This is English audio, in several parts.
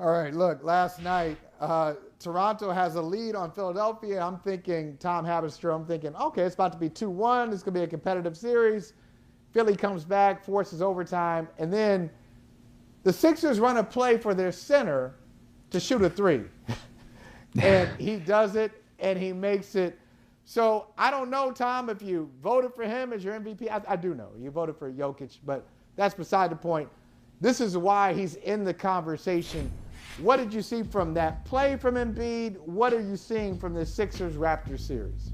All right, look, last night, Toronto has a lead on Philadelphia. I'm thinking Tom Haberstroh. I'm thinking, okay, it's about to be 2-1. It's going to be a competitive series. Philly comes back, forces overtime, and then the Sixers run a play for their center to shoot a three. And he does it, and he makes it. So I don't know, Tom, if you voted for him as your MVP. I do know. You voted for Jokic, but that's beside the point. This is why he's in the conversation. What did you see from that play from Embiid? What are you seeing from the Sixers-Raptors series?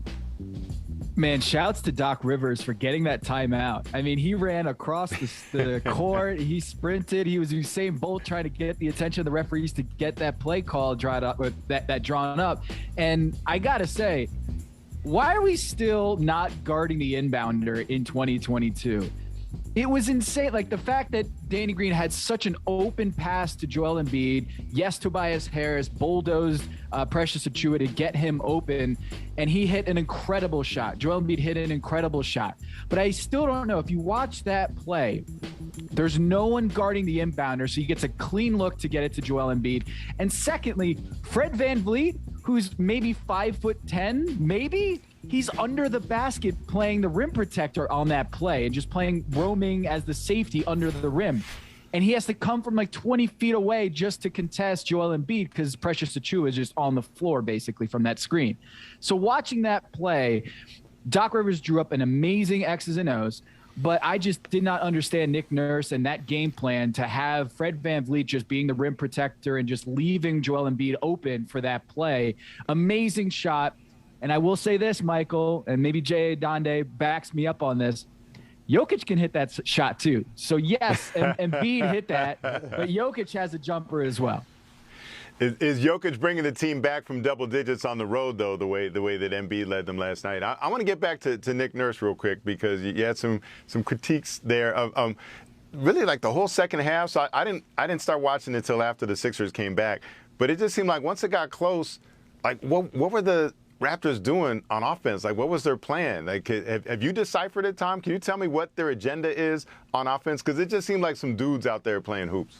Man, shouts to Doc Rivers for getting that timeout. I mean, he ran across the court. He sprinted. He was Usain Bolt trying to get the attention of the referees to get that play call drawn up. And I got to say, why are we still not guarding the inbounder in 2022? It was insane. Like the fact that Danny Green had such an open pass to Joel Embiid. Yes, Tobias Harris bulldozed Precious Achiuwa to get him open, and he hit an incredible shot. Joel Embiid hit an incredible shot. But I still don't know. If you watch that play, there's no one guarding the inbounder, so he gets a clean look to get it to Joel Embiid. And secondly, Fred VanVleet, who's maybe 5'10", maybe, he's under the basket playing the rim protector on that play and just roaming as the safety under the rim. And he has to come from like 20 feet away just to contest Joel Embiid because Precious Achiuwa is just on the floor basically from that screen. So watching that play, Doc Rivers drew up an amazing X's and O's, but I just did not understand Nick Nurse and that game plan to have Fred VanVleet just being the rim protector and just leaving Joel Embiid open for that play. Amazing shot. And I will say this, Michael, and maybe Jay Donde backs me up on this. Jokic can hit that shot too. So yes, Embiid hit that, but Jokic has a jumper as well. Is Jokic bringing the team back from double digits on the road, though, the way that Embiid led them last night? I want to get back to Nick Nurse real quick because you had some critiques there of really like the whole second half. So I didn't start watching until after the Sixers came back. But it just seemed like once it got close, like what were the Raptors doing on offense? Like, what was their plan? Like, have you deciphered it, Tom? Can you tell me what their agenda is on offense? Because it just seemed like some dudes out there playing hoops.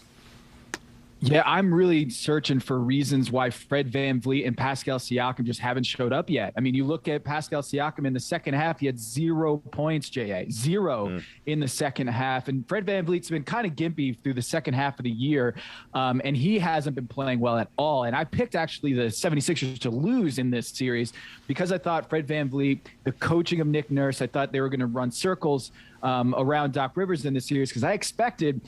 Yeah, I'm really searching for reasons why Fred VanVleet and Pascal Siakam just haven't showed up yet. I mean, you look at Pascal Siakam in the second half, he had 0 points, J.A. Zero in the second half. And Fred VanVleet's been kind of gimpy through the second half of the year, and he hasn't been playing well at all. And I picked actually the 76ers to lose in this series because I thought Fred VanVleet, the coaching of Nick Nurse, I thought they were going to run circles around Doc Rivers in this series because I expected,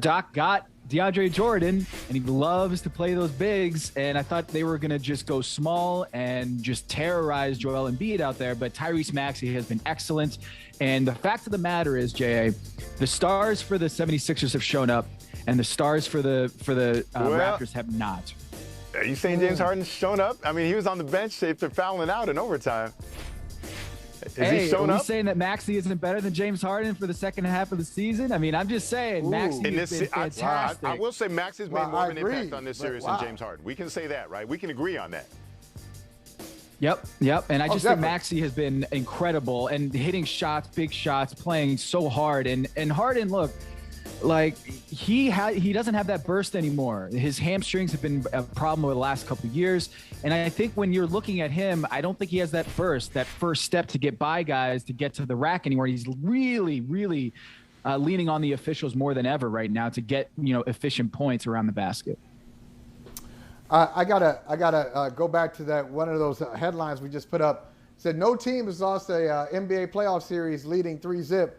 Doc got DeAndre Jordan, and he loves to play those bigs, and I thought they were going to just go small and just terrorize Joel Embiid out there, but Tyrese Maxey has been excellent, and the fact of the matter is, J.A., the stars for the 76ers have shown up, and the stars for the Raptors have not. Are you saying James Harden's shown up? I mean, he was on the bench after fouling out in overtime. Is he showing up? Are we saying that Maxey isn't better than James Harden for the second half of the season? I mean, I'm just saying Maxey has been fantastic. I will say Maxey's made more of an impact on this series than James Harden. We can say that, right? We can agree on that. Yep. And I just think Maxey has been incredible and hitting shots, big shots, playing so hard. And Harden, look, like he doesn't have that burst anymore. His hamstrings have been a problem over the last couple of years. And I think when you're looking at him, I don't think he has that burst, that first step to get by guys, to get to the rack anymore. He's really, really leaning on the officials more than ever right now to get, efficient points around the basket. I gotta go back to that. One of those headlines we just put up said no team has lost a NBA playoff series leading 3-0.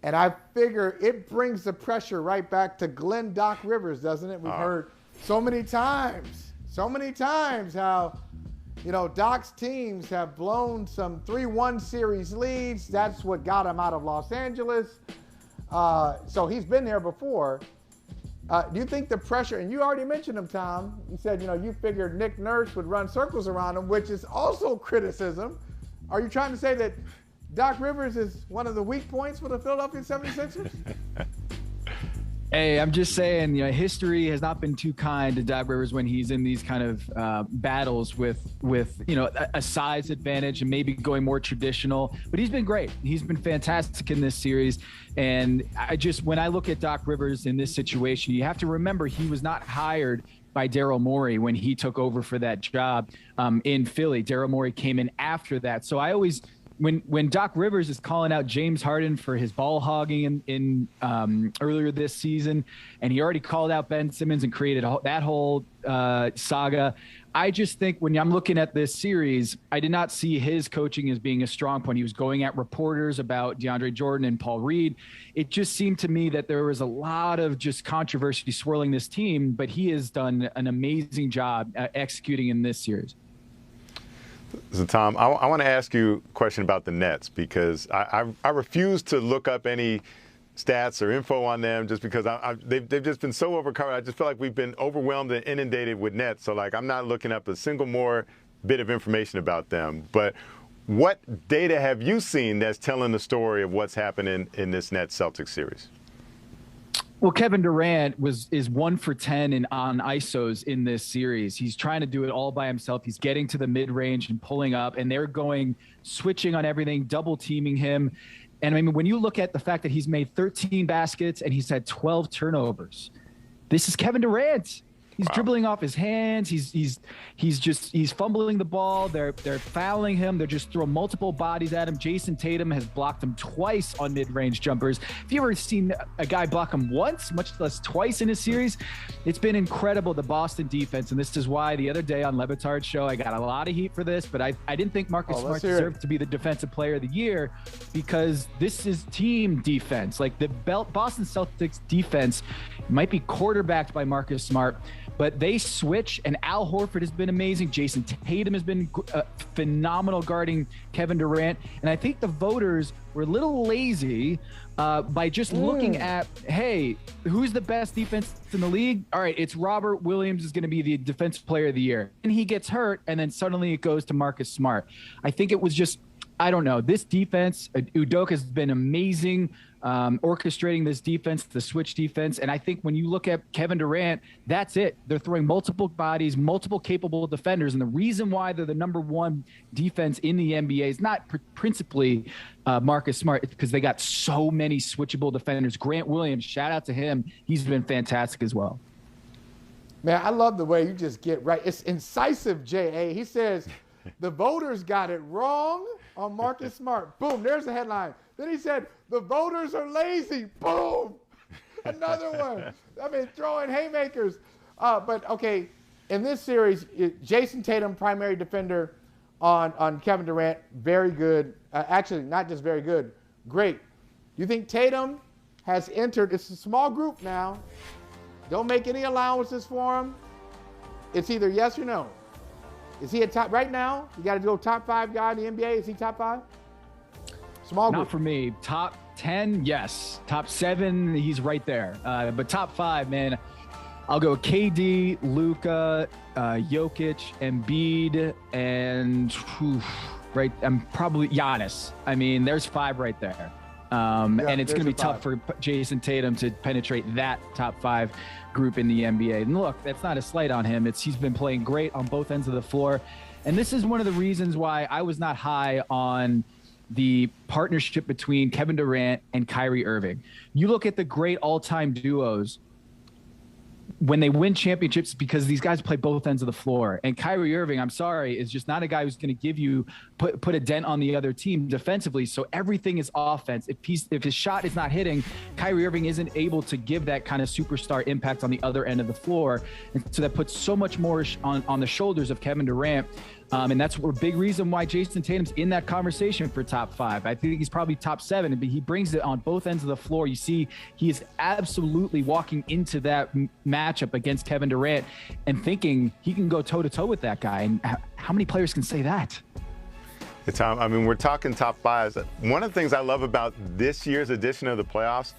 And I figure it brings the pressure right back to Glenn Doc Rivers, doesn't it? We've heard so many times how, Doc's teams have blown some 3-1 series leads. That's what got him out of Los Angeles. So he's been there before. Do you think the pressure, and you already mentioned him, Tom, you said, you figured Nick Nurse would run circles around him, which is also criticism. Are you trying to say that Doc Rivers is one of the weak points for the Philadelphia 76ers? Hey, I'm just saying, history has not been too kind to Doc Rivers when he's in these kind of battles with a size advantage and maybe going more traditional. But he's been great. He's been fantastic in this series. And when I look at Doc Rivers in this situation, you have to remember he was not hired by Daryl Morey when he took over for that job in Philly. Daryl Morey came in after that. So I always, when Doc Rivers is calling out James Harden for his ball hogging in earlier this season, and he already called out Ben Simmons and created that whole saga, I just think when I'm looking at this series, I did not see his coaching as being a strong point. He was going at reporters about DeAndre Jordan and Paul Reed. It just seemed to me that there was a lot of just controversy swirling this team, but he has done an amazing job executing in this series. So, Tom, I want to ask you a question about the Nets, because I refuse to look up any stats or info on them just because they've just been so overcovered. I just feel like we've been overwhelmed and inundated with Nets. So, like, I'm not looking up a single more bit of information about them. But what data have you seen that's telling the story of what's happening in this Nets Celtics series? Well, Kevin Durant is 1 for 10 on ISOs in this series. He's trying to do it all by himself. He's getting to the mid-range and pulling up, and they're switching on everything, double teaming him. And I mean, when you look at the fact that he's made 13 baskets and he's had 12 turnovers, this is Kevin Durant. He's dribbling off his hands. He's fumbling the ball. They're fouling him. They're just throwing multiple bodies at him. Jason Tatum has blocked him twice on mid-range jumpers. Have you ever seen a guy block him once, much less twice in a series? It's been incredible, the Boston defense, and this is why the other day on Le Batard's show, I got a lot of heat for this, but I didn't think Marcus Smart deserved to be the Defensive Player of the Year, because this is team defense. Like, the Boston Celtics defense might be quarterbacked by Marcus Smart, but they switch, and Al Horford has been amazing. Jason Tatum has been phenomenal guarding Kevin Durant. And I think the voters were a little lazy by just looking at, hey, who's the best defense in the league? All right, it's Robert Williams is going to be the Defensive Player of the Year. And he gets hurt, and then suddenly it goes to Marcus Smart. I think it was just, I don't know. This defense, Udoka has been amazing orchestrating this defense, the switch defense. And I think when you look at Kevin Durant, that's it. They're throwing multiple bodies, multiple capable defenders. And the reason why they're the number one defense in the NBA is not principally Marcus Smart. It's because they got so many switchable defenders. Grant Williams, shout out to him. He's been fantastic as well. Man, I love the way you just get right. It's incisive, J.A. He says the voters got it wrong on Marcus Smart. Boom, there's the headline. Then he said, the voters are lazy. Boom. Another one. I mean, throwing haymakers. But, okay, in this series, Jason Tatum, primary defender on Kevin Durant, very good. Actually, not just very good, great. You think Tatum has entered, it's a small group now. Don't make any allowances for him. It's either yes or no. Is he a top, right now, you got to go top 5 guy in the NBA. Is he top 5? Small group. Not for me. Top 10, yes. Top 7, he's right there. But top 5, man, I'll go KD, Luka, Jokic, Embiid, and right. I'm probably Giannis. I mean, there's 5 right there. And it's going to be tough for Jason Tatum to penetrate that top 5 group in the NBA. And look, that's not a slight on him. He's been playing great on both ends of the floor. And this is one of the reasons why I was not high on the partnership between Kevin Durant and Kyrie Irving. You look at the great all-time duos when they win championships, because these guys play both ends of the floor. And Kyrie Irving, I'm sorry, is just not a guy who's going to give you put a dent on the other team defensively. So everything is offense. If his shot is not hitting, Kyrie Irving isn't able to give that kind of superstar impact on the other end of the floor. And so that puts so much more on the shoulders of Kevin Durant. And that's a big reason why Jason Tatum's in that conversation for top 5. I think he's probably top 7, but he brings it on both ends of the floor. You see, he is absolutely walking into that matchup against Kevin Durant and thinking he can go toe-to-toe with that guy. And how many players can say that? Tom, I mean, we're talking top 5s. One of the things I love about this year's edition of the playoffs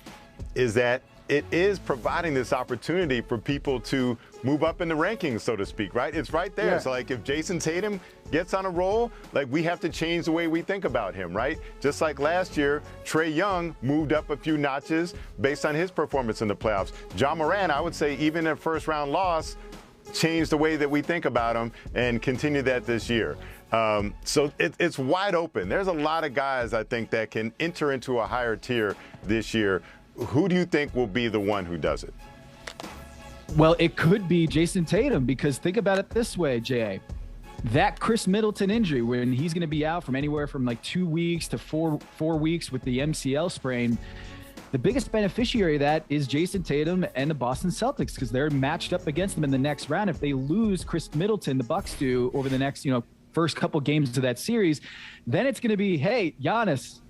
is that it is providing this opportunity for people to move up in the rankings, so to speak, right? It's right there. Yeah. So, like, if Jason Tatum gets on a roll, like, we have to change the way we think about him, right? Just like last year, Trae Young moved up a few notches based on his performance in the playoffs. Ja Morant, I would say, even a first-round loss, changed the way that we think about him and continue that this year. So it's wide open. There's a lot of guys, I think, that can enter into a higher tier this year. Who do you think will be the one who does it? Well, it could be Jason Tatum, because think about it this way, J.A. That Chris Middleton injury, when he's going to be out from anywhere from like 2 weeks to four weeks with the MCL sprain, the biggest beneficiary of that is Jason Tatum and the Boston Celtics, because they're matched up against them in the next round. If they lose Chris Middleton, the Bucks do, over the next, first couple games of that series, then it's going to be, hey, Giannis,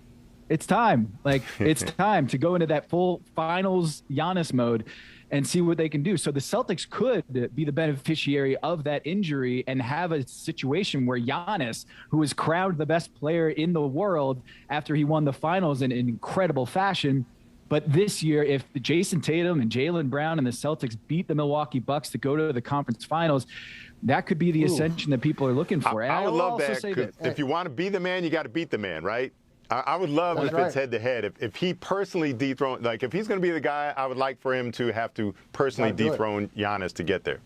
it's time. Like, it's time to go into that full finals Giannis mode and see what they can do. So the Celtics could be the beneficiary of that injury and have a situation where Giannis, who was crowned the best player in the world after he won the finals in incredible fashion, but this year, if Jason Tatum and Jaylen Brown and the Celtics beat the Milwaukee Bucks to go to the conference finals, that could be the ascension that people are looking for. I would love that, because if you want to be the man, you got to beat the man, right? I would love if it's head-to-head. If he personally dethroned, like if he's going to be the guy, I would like for him to have to personally dethrone Giannis to get there.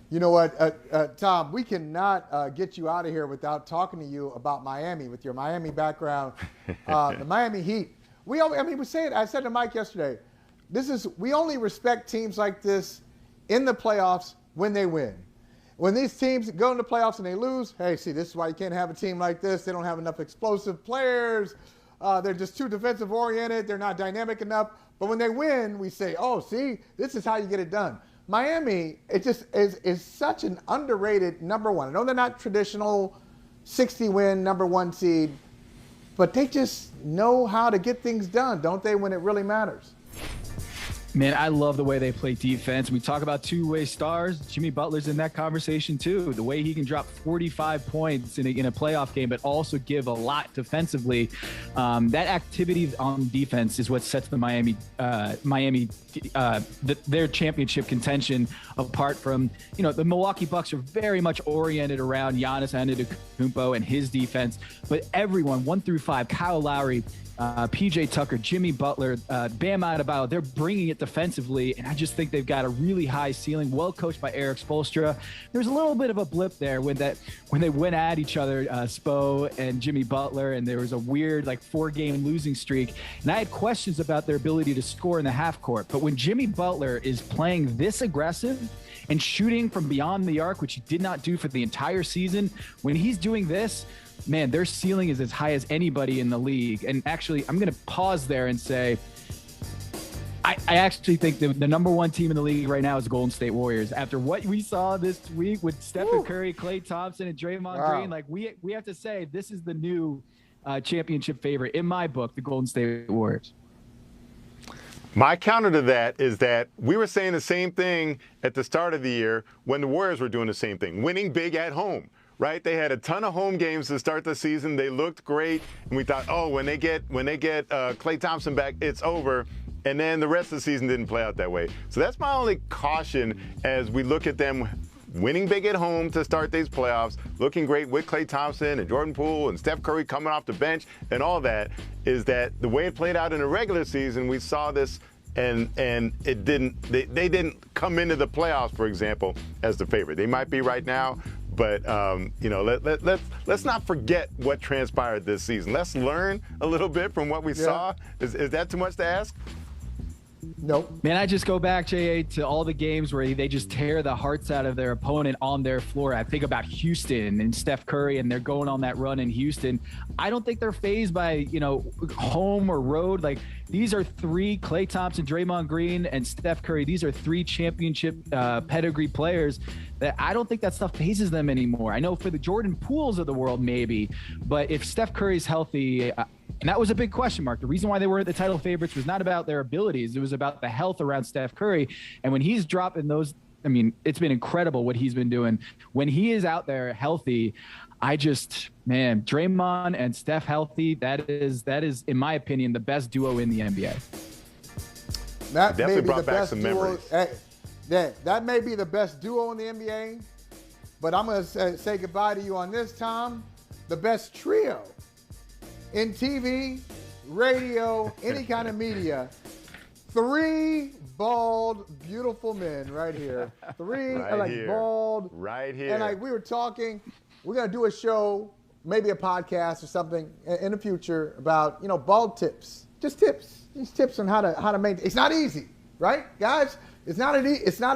You know what, Tom, we cannot get you out of here without talking to you about Miami, with your Miami background, the Miami Heat. I said to Mike yesterday, we only respect teams like this in the playoffs when they win. When these teams go into playoffs and they lose, hey, see, this is why you can't have a team like this. They don't have enough explosive players. They're just too defensive oriented. They're not dynamic enough. But when they win, we say, oh, see, this is how you get it done. Miami, it just is such an underrated number one. I know they're not traditional 60-win number one seed, but they just know how to get things done, don't they, when it really matters? Man, I love the way they play defense. We talk about two-way stars. Jimmy Butler's in that conversation too. The way he can drop 45 points in a playoff game, but also give a lot defensively. That activity on defense is what sets the Miami their championship contention apart from, the Milwaukee Bucks are very much oriented around Giannis Antetokounmpo and his defense. But everyone, 1 through 5, Kyle Lowry, PJ Tucker, Jimmy Butler, Bam Adebayo, they're bringing it defensively, and I just think they've got a really high ceiling, well coached by Eric Spoelstra. There's a little bit of a blip there when they went at each other, Spo and Jimmy Butler, and there was a weird 4-game losing streak, and I had questions about their ability to score in the half court. But when Jimmy Butler is playing this aggressive and shooting from beyond the arc, which he did not do for the entire season, when he's doing this, man, their ceiling is as high as anybody in the league. And actually, I'm going to pause there and say, I actually think the number one team in the league right now is the Golden State Warriors. After what we saw this week with Stephen Curry, Klay Thompson, and Draymond Green, we have to say this is the new championship favorite in my book, the Golden State Warriors. My counter to that is that we were saying the same thing at the start of the year when the Warriors were doing the same thing, winning big at home. Right, they had a ton of home games to start the season. They looked great, and we thought, oh, when they get Klay Thompson back, it's over. And then the rest of the season didn't play out that way. So that's my only caution as we look at them winning big at home to start these playoffs, looking great with Klay Thompson and Jordan Poole and Steph Curry coming off the bench and all that, is that the way it played out in the regular season, we saw this. And it didn't. They didn't come into the playoffs, for example, as the favorite. They might be right now. But, let's not forget what transpired this season. Let's learn a little bit from what we saw. Is that too much to ask? Nope. Man, I just go back, J.A., to all the games where they just tear the hearts out of their opponent on their floor. I think about Houston and Steph Curry, and they're going on that run in Houston. I don't think they're fazed by, home or road. These are 3, Klay Thompson, Draymond Green, and Steph Curry. These are 3 championship pedigree players that I don't think that stuff phases them anymore. I know for the Jordan Pooles of the world, maybe, but if Steph Curry's healthy, and that was a big question mark. The reason why they weren't the title favorites was not about their abilities. It was about the health around Steph Curry. And when he's dropping those, it's been incredible what he's been doing. When he is out there healthy, Draymond and Steph healthy, that is, in my opinion, the best duo in the NBA. That definitely brought back some memories. That may be the best duo in the NBA, but I'm going to say goodbye to you on this, Tom. The best trio in TV, radio, any kind of media. 3 bald, beautiful men right here. 3 bald. Right here. And we were talking, we're going to do a show, maybe a podcast or something in the future about, bald tips. Just tips. Just tips on how to maintain. It's not easy, right, guys? It's not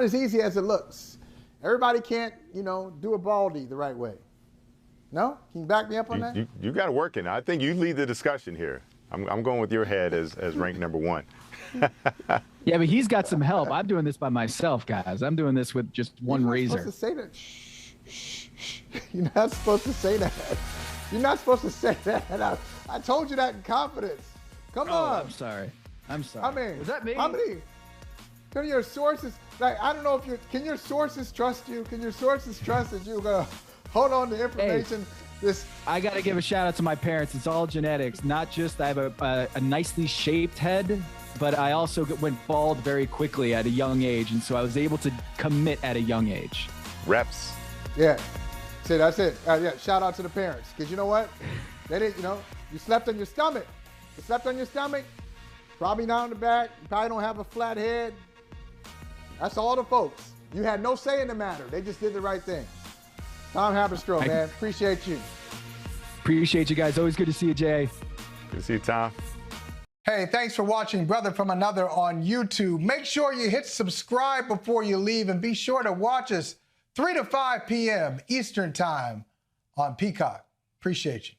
as easy as it looks. Everybody can't, do a baldy the right way. No? Can you back me up on that? You got to work in. I think you lead the discussion here. I'm going with your head as ranked number one. Yeah, but he's got some help. I'm doing this by myself, guys. I'm doing this with just one razor. You're not supposed to say that. Shh. You're not supposed to say that. You're not supposed to say that. I told you that in confidence. Come on. I'm sorry. I mean, was that me? How many? Can your sources, I don't know can your sources trust you? Can your sources trust that you're going to hold on to information? Hey, I got to give a shout out to my parents. It's all genetics, not just I have a nicely shaped head, but I also went bald very quickly at a young age. And so I was able to commit at a young age. Reps. Yeah. See, that's it. Yeah, shout out to the parents. Because you know what? They didn't, you slept on your stomach. You slept on your stomach, probably not on the back. You probably don't have a flat head. That's all the folks. You had no say in the matter. They just did the right thing. Tom Haberstroh, man. Appreciate you. Appreciate you guys. Always good to see you, Jay. Good to see you, Tom. Hey, thanks for watching Brother from Another on YouTube. Make sure you hit subscribe before you leave, and be sure to watch us 3 to 5 p.m. Eastern Time on Peacock. Appreciate you.